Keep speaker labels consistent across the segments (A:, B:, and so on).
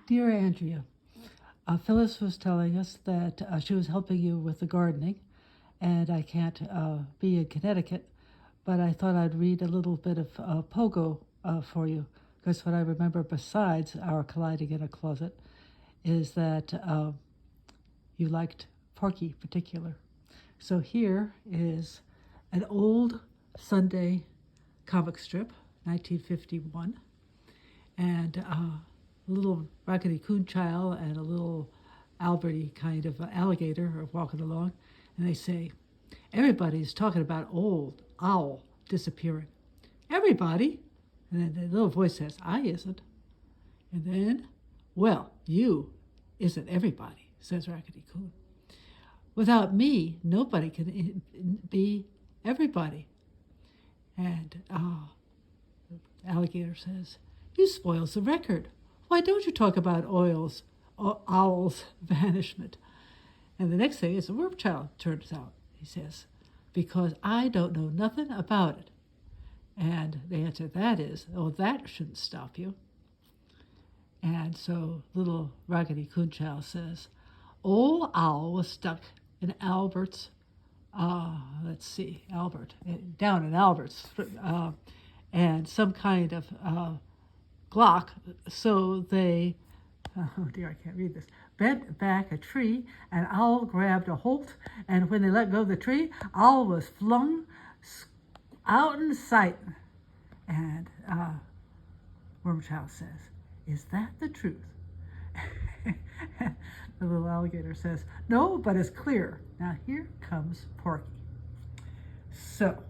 A: Dear Andrea, Phyllis was telling us that she was helping you with the gardening, and I can't be in Connecticut, but I thought I'd read a little bit of Pogo for you, because what I remember besides our colliding in a closet is that you liked Porky in particular. So here is an old Sunday comic strip, 1951, and a little Raggedy Coon child and a little Alberty kind of alligator are walking along, and they say, everybody's talking about old owl disappearing. Everybody? And then the little voice says, I isn't. And then, well, you isn't everybody, says Raggedy Coon. Without me, nobody can be everybody. And the alligator says, you spoils the record. Why don't you talk about owls' vanishment? And the next thing is the worm child turns out. He says, because I don't know nothing about it. And the answer to that is, oh, that shouldn't stop you. And so little Raggedy Coon child says, old owl was stuck in Albert's, down in Albert's, and some kind of Glock, so they, oh dear, I can't read this, bent back a tree, and Owl grabbed a holt, and when they let go of the tree, Owl was flung out in sight. And Wormchild says, is that the truth? The little alligator says, no, but it's clear. Now here comes Porky. So,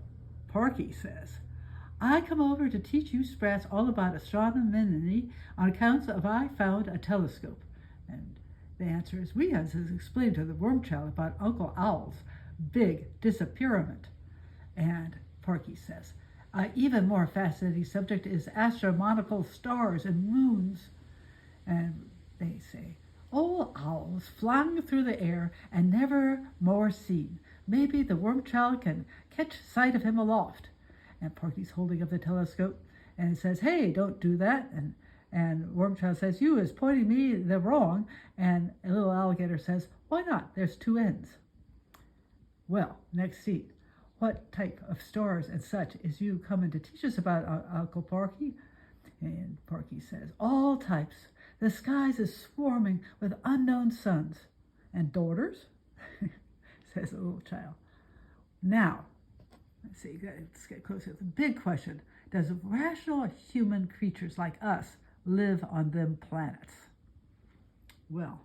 A: Porky says, I come over to teach you sprats all about astronomy on account of I found a telescope. And the answer is, we has explained to the worm child about Uncle Owl's big disappearance. And Porky says, even more fascinating subject is astronomical stars and moons. And they say, old owls flying through the air and never more seen. Maybe the worm child can catch sight of him aloft. And Porky's holding up the telescope, and it says, hey, don't do that. And Wormchild says, you is pointing me the wrong. And a little alligator says, why not? There's two ends. Well, next scene. What type of stars and such is you coming to teach us about, Uncle Porky? And Porky says, all types. The skies is swarming with unknown sons. And daughters? Says the little child. Now, let's see, let's get closer. The big question, does rational human creatures like us live on them planets? Well,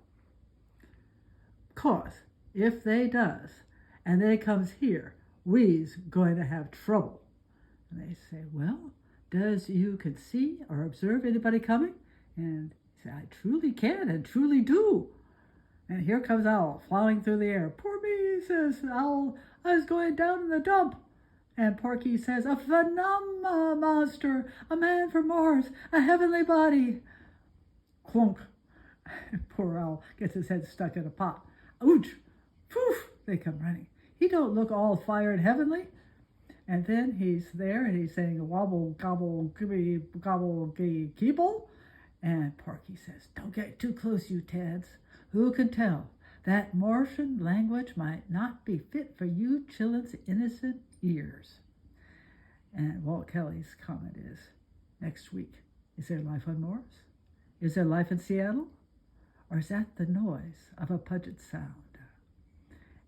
A: cause if they does, and they comes here, we's going to have trouble. And they say, well, does you can see or observe anybody coming? And he said, I truly can and truly do. And here comes Owl flying through the air. Poor me, says Owl, I was going down in the dump. And Porky says, a phenomena monster, a man from Mars, a heavenly body. Clunk. Poor Owl gets his head stuck in a pot. Ouch! Poof! They come running. He don't look all fired heavenly. And then he's there and he's saying, wobble, gobble, gibby, gobble, keeble. And Porky says, don't get too close, you Tads. Who can tell? That Martian language might not be fit for you children's innocent ears. And Walt Kelly's comment is, next week, is there life on Mars? Is there life in Seattle? Or is that the noise of a Puget Sound?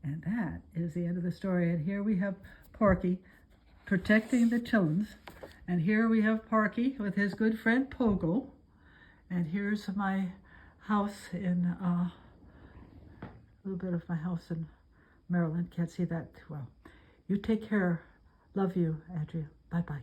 A: And that is the end of the story. And here we have Porky protecting the children. And here we have Porky with his good friend Pogo. And here's my house in, a little bit of my house in Maryland. Can't see that well. You take care. Love you, Andrea. Bye-bye.